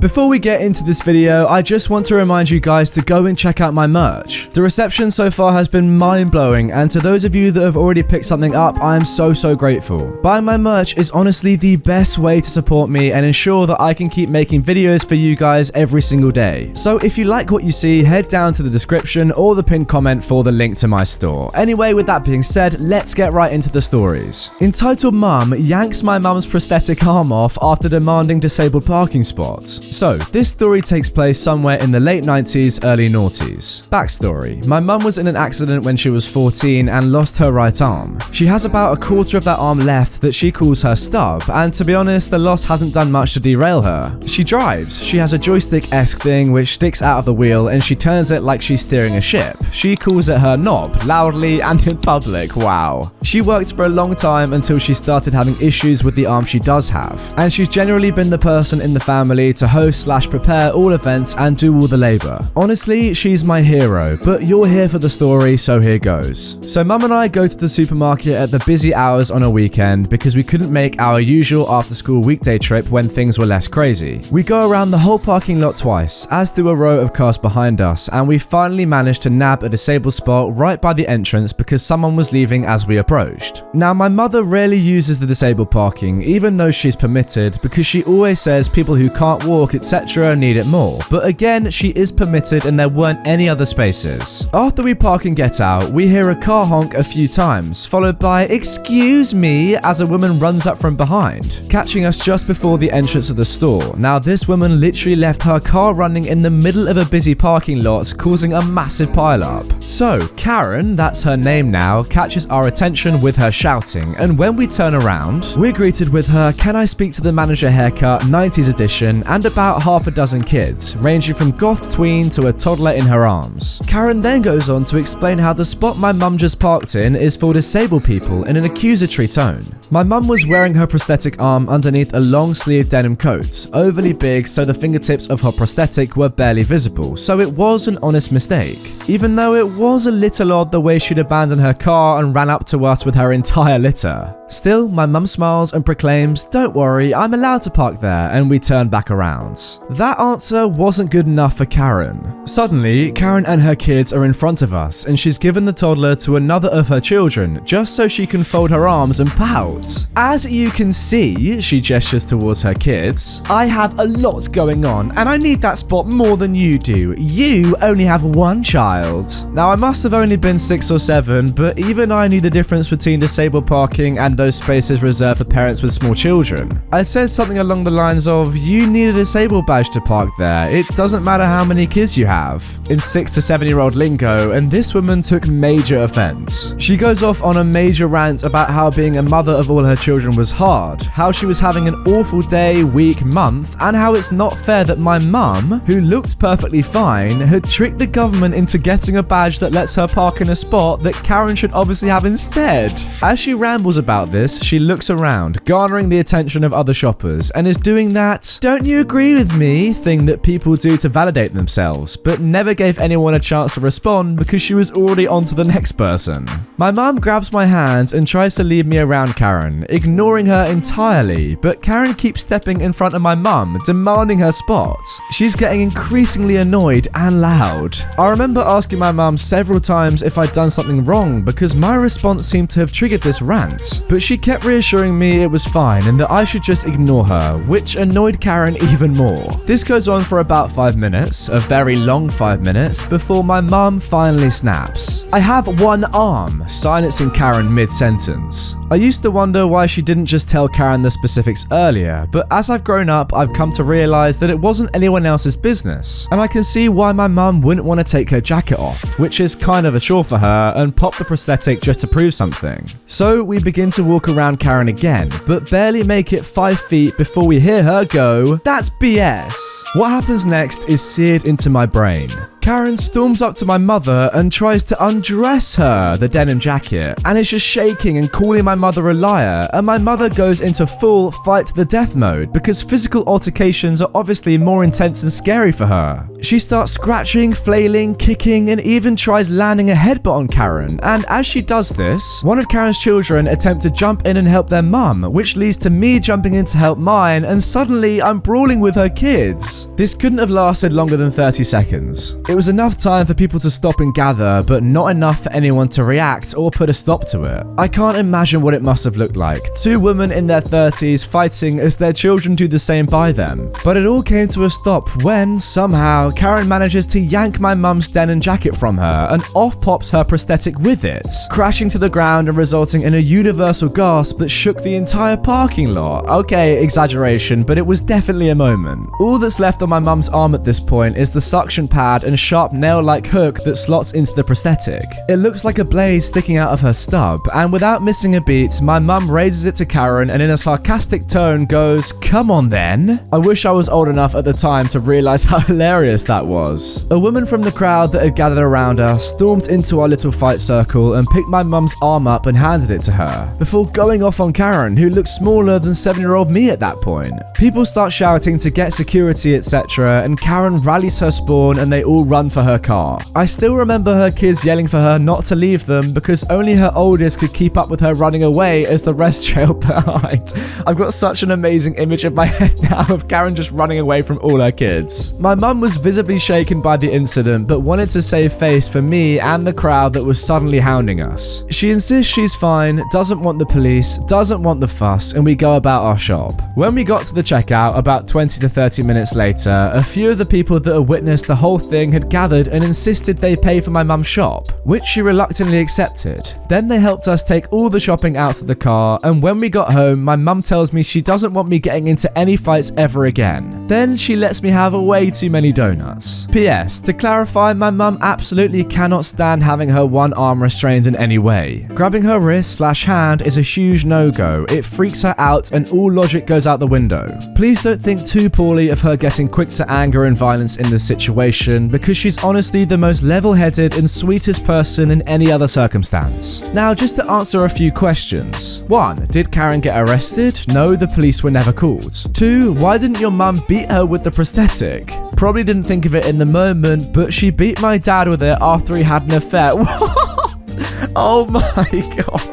Before we get into this video, I just want to remind you guys to go and check out my merch. The reception so far has been mind-blowing, and to those of you that have already picked something up, I am so grateful. Buying my merch is honestly the best way to support me and ensure that I can keep making videos for you guys every single day. So if you like what you see, head down to the description or the pinned comment for the link to my store. Anyway, with that being said, let's get right into the stories. Entitled Mum yanks my mum's prosthetic arm off after demanding disabled parking spots. So, this story takes place somewhere in the late 90s, early noughties. Backstory: my mum was in an accident when she was 14 and lost her right arm. She has about a quarter of that arm left that she calls her stub, and to be honest, the loss hasn't done much to derail her. She drives. She has a joystick-esque thing which sticks out of the wheel and she turns it like she's steering a ship. She calls it her knob, loudly and in public, wow. She worked for a long time until she started having issues with the arm she does have, and she's generally been the person in the family to host/prepare all events and do all the labor. Honestly, she's my hero, but you're here for the story, so here goes. So mum and I go to the supermarket at the busy hours on a weekend because we couldn't make our usual after-school weekday trip when things were less crazy. We go around the whole parking lot twice, as do a row of cars behind us, and we finally managed to nab a disabled spot right by the entrance because someone was leaving as we approached. Now, my mother rarely uses the disabled parking, even though she's permitted, because she always says people who can't walk, etc. need it more. But again, she is permitted and there weren't any other spaces. After we park and get out, we hear a car honk a few times, followed by "excuse me" as a woman runs up from behind, catching us just before the entrance of the store. Now, this woman literally left her car running in the middle of a busy parking lot, causing a massive pileup. So, Karen, that's her name now, catches our attention with her shouting, and when we turn around, we're greeted with her "Can I speak to the manager haircut 90s edition" and about half a dozen kids, ranging from goth tween to a toddler in her arms. Karen then goes on to explain how the spot my mum just parked in is for disabled people in an accusatory tone. My mum was wearing her prosthetic arm underneath a long-sleeved denim coat, overly big so the fingertips of her prosthetic were barely visible, so it was an honest mistake. Even though it was a little odd the way she'd abandoned her car and ran up to us with her entire litter. Still, my mum smiles and proclaims, "Don't worry, I'm allowed to park there," and we turn back around. That answer wasn't good enough for Karen. Suddenly, Karen and her kids are in front of us, and she's given the toddler to another of her children, just so she can fold her arms and pout. "As you can see," she gestures towards her kids, "I have a lot going on, and I need that spot more than you do. You only have one child." Now, I must have only been 6 or 7, but even I knew the difference between disabled parking and those spaces reserved for parents with small children. I said something along the lines of, "You need a disabled badge to park there. It doesn't matter how many kids you have," in 6 to 7-year-old lingo, and this woman took major offense. She goes off on a major rant about how being a mother of all her children was hard, how she was having an awful day, week, month, and how it's not fair that my mum, who looked perfectly fine, had tricked the government into getting a badge that lets her park in a spot that Karen should obviously have instead. As she rambles about this, she looks around, garnering the attention of other shoppers, and is doing that "don't you agree with me" thing that people do to validate themselves, but never gave anyone a chance to respond because she was already on to the next person. My mum grabs my hand and tries to lead me around Karen, ignoring her entirely, but Karen keeps stepping in front of my mum, demanding her spot. She's getting increasingly annoyed and loud. I remember asking my mum several times if I'd done something wrong because my response seemed to have triggered this rant, but she kept reassuring me it was fine and that I should just ignore her, which annoyed Karen even more. This goes on for about 5 minutes, a very long 5 minutes, before my mum finally snaps. "I have one arm," silencing Karen mid-sentence. I used to wonder why she didn't just tell Karen the specifics earlier, but as I've grown up, I've come to realize that it wasn't anyone else's business, and I can see why my mum wouldn't want to take her jacket off, which is kind of a chore for her, and pop the prosthetic just to prove something. So we begin to walk around Karen again, but barely make it 5 feet before we hear her go, "That's BS." What happens next is seared into my brain. Karen storms up to my mother and tries to undress her, the denim jacket, and is just shaking and calling my mother a liar, and my mother goes into full fight to the death mode because physical altercations are obviously more intense and scary for her. She starts scratching, flailing, kicking, and even tries landing a headbutt on Karen, and as she does this, one of Karen's children attempt to jump in and help their mum, which leads to me jumping in to help mine, and suddenly I'm brawling with her kids. This couldn't have lasted longer than 30 seconds. It was enough time for people to stop and gather, but not enough for anyone to react or put a stop to it. I can't imagine what it must have looked like. Two women in their 30s fighting as their children do the same by them. But it all came to a stop when, somehow, Karen manages to yank my mum's denim jacket from her and off pops her prosthetic with it, crashing to the ground and resulting in a universal gasp that shook the entire parking lot. Okay, exaggeration, but it was definitely a moment. All that's left on my mum's arm at this point is the suction pad and sharp nail-like hook that slots into the prosthetic. It looks like a blade sticking out of her stub, and without missing a beat, my mum raises it to Karen and in a sarcastic tone goes, "Come on then." I wish I was old enough at the time to realize how hilarious that was. A woman from the crowd that had gathered around her stormed into our little fight circle and picked my mum's arm up and handed it to her, before going off on Karen, who looked smaller than 7-year-old me at that point. People start shouting to get security, etc., and Karen rallies her spawn and they all run for her car. I still remember her kids yelling for her not to leave them because only her oldest could keep up with her running away as the rest trailed behind. I've got such an amazing image in my head now of Karen just running away from all her kids. My mum was visibly shaken by the incident but wanted to save face for me and the crowd that was suddenly hounding us. She insists she's fine, doesn't want the police, doesn't want the fuss, and we go about our shop. When we got to the checkout about 20 to 30 minutes later, a few of the people that had witnessed the whole thing had gathered and insisted they pay for my mum's shop, which she reluctantly accepted. Then they helped us take all the shopping out to the car, and when we got home, my mum tells me she doesn't want me getting into any fights ever again. Then she lets me have way too many donuts. P.S. To clarify, my mum absolutely cannot stand having her one arm restrained in any way. Grabbing her wrist/hand is a huge no-go. It freaks her out and all logic goes out the window. Please don't think too poorly of her getting quick to anger and violence in this situation, because she's honestly the most level-headed and sweetest person in any other circumstance. Now, just to answer a few questions. 1. Did Karen get arrested? No, the police were never called. 2. Why didn't your mum beat her with the prosthetic? Probably didn't think of it in the moment, but she beat my dad with it after he had an affair. What? Oh my god.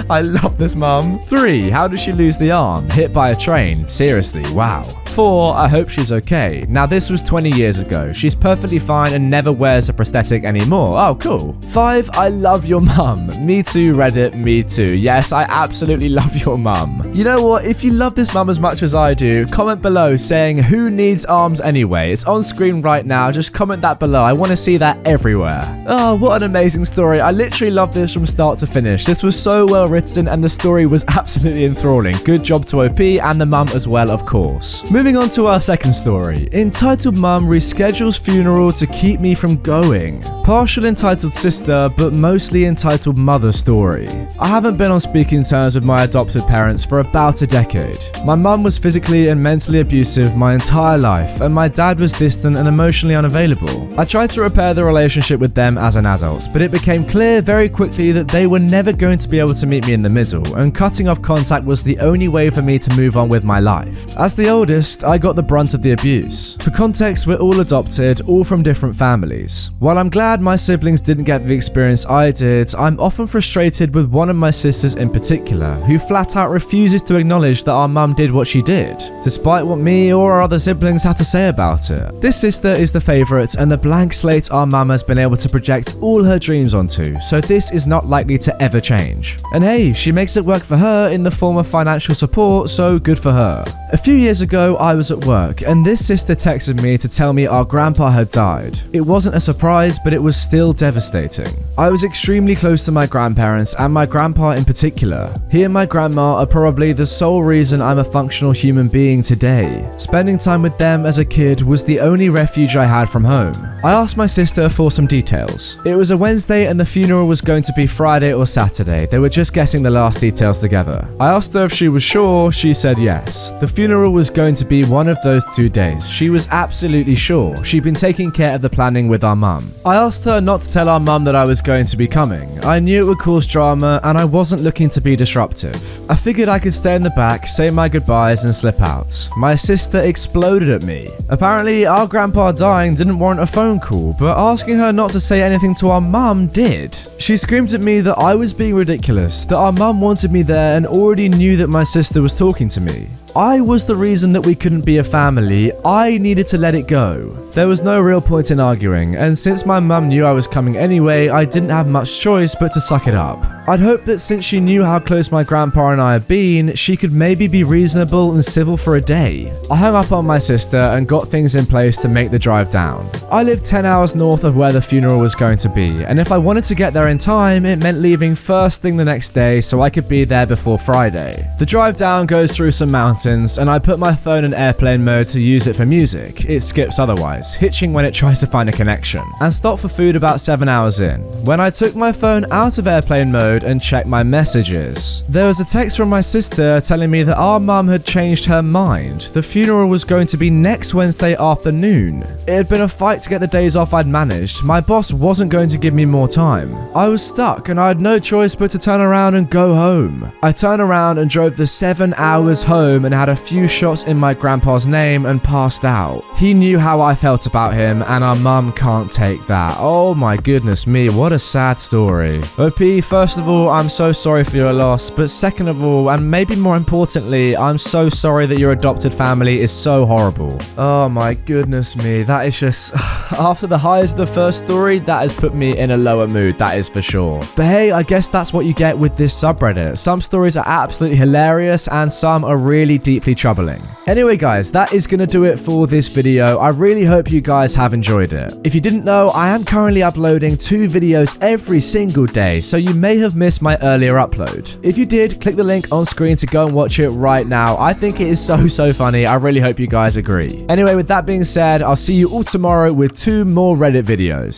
I love this mum. 3. How did she lose the arm? Hit by a train. Seriously, wow. 4. I hope she's okay. Now this was 20 years ago. She's perfectly fine and never wears a prosthetic anymore. Oh, cool. 5. I love your mum. Me too, Reddit, me too. Yes, I absolutely love your mum. You know what? If you love this mum as much as I do, comment below saying who needs arms anyway. It's on screen right now. Just comment that below. I want to see that everywhere. Oh, what an amazing story. I literally love this from start to finish. This was so well written and the story was absolutely enthralling. Good job to OP and the mum as well, of course. Moving on to our second story. Entitled Mum reschedules funeral to keep me from going. Partial entitled sister, but mostly entitled mother story. I haven't been on speaking terms with my adopted parents for about a decade. My mum was physically and mentally abusive my entire life, and my dad was distant and emotionally unavailable. I tried to repair the relationship with them as an adult, but it became clear very quickly that they were never going to be able to meet me in the middle, and cutting off contact was the only way for me to move on with my life. As the oldest, I got the brunt of the abuse. For context, we're all adopted, all from different families. While I'm glad my siblings didn't get the experience I did, I'm often frustrated with one of my sisters in particular, who flat out refuses to acknowledge that our mum did what she did, despite what me or our other siblings had to say about it. This sister is the favourite and the blank slate our mum has been able to project all her dreams onto, so this is not likely to ever change. And hey, she makes it work for her in the form of financial support, so good for her. A few years ago, I was at work, and this sister texted me to tell me our grandpa had died. It wasn't a surprise, but it was still devastating. I was extremely close to my grandparents, and my grandpa in particular. He and my grandma are probably the sole reason I'm a functional human being today. Spending time with them as a kid was the only refuge I had from home. I asked my sister for some details. It was a Wednesday and the funeral was going to be Friday or Saturday. They were just getting the last details together. I asked her if she was sure. She said yes. The funeral was going to be one of those 2 days. She was absolutely sure. She'd been taking care of the planning with our mum. I asked her not to tell our mum that I was going to be coming. I knew it would cause drama and I wasn't looking to be disruptive. I figured I could stay in the back, say my goodbyes and slip out. My sister exploded at me. Apparently our grandpa dying didn't warrant a phone call, but asking her not to say anything to our mum did. She screamed at me that I was being ridiculous, that our mum wanted me there and already knew that my sister was talking to me. I was the reason that we couldn't be a family. I needed to let it go. There was no real point in arguing, and since my mum knew I was coming anyway, I didn't have much choice but to suck it up. I'd hoped that since she knew how close my grandpa and I had been, she could maybe be reasonable and civil for a day. I hung up on my sister and got things in place to make the drive down. I lived 10 hours north of where the funeral was going to be, and if I wanted to get there in time, it meant leaving first thing the next day so I could be there before Friday. The drive down goes through some mountains, and I put my phone in airplane mode to use it for music. It skips otherwise, hitching when it tries to find a connection, and stopped for food about 7 hours in. When I took my phone out of airplane mode and checked my messages, there was a text from my sister telling me that our mum had changed her mind. The funeral was going to be next Wednesday afternoon. It had been a fight to get the days off I'd managed. My boss wasn't going to give me more time. I was stuck and I had no choice but to turn around and go home. I turned around and drove the 7 hours home and had a few shots in my grandpa's name and passed out. He knew how I felt about him and our mum can't take that. Oh my goodness me, what a sad story. OP, first of all, I'm so sorry for your loss, but second of all, and maybe more importantly, I'm so sorry that your adopted family is so horrible. Oh my goodness me, that is just... After the highs of the first story, that has put me in a lower mood, that is for sure. But hey, I guess that's what you get with this subreddit. Some stories are absolutely hilarious and some are really deeply troubling. Anyway guys, that is going to do it for this video. I really hope you guys have enjoyed it. If you didn't know, I am currently uploading 2 videos every single day, so you may have missed my earlier upload. If you did, click the link on screen to go and watch it right now. I think it is so funny. I really hope you guys agree. Anyway, with that being said, I'll see you all tomorrow with 2 more Reddit videos.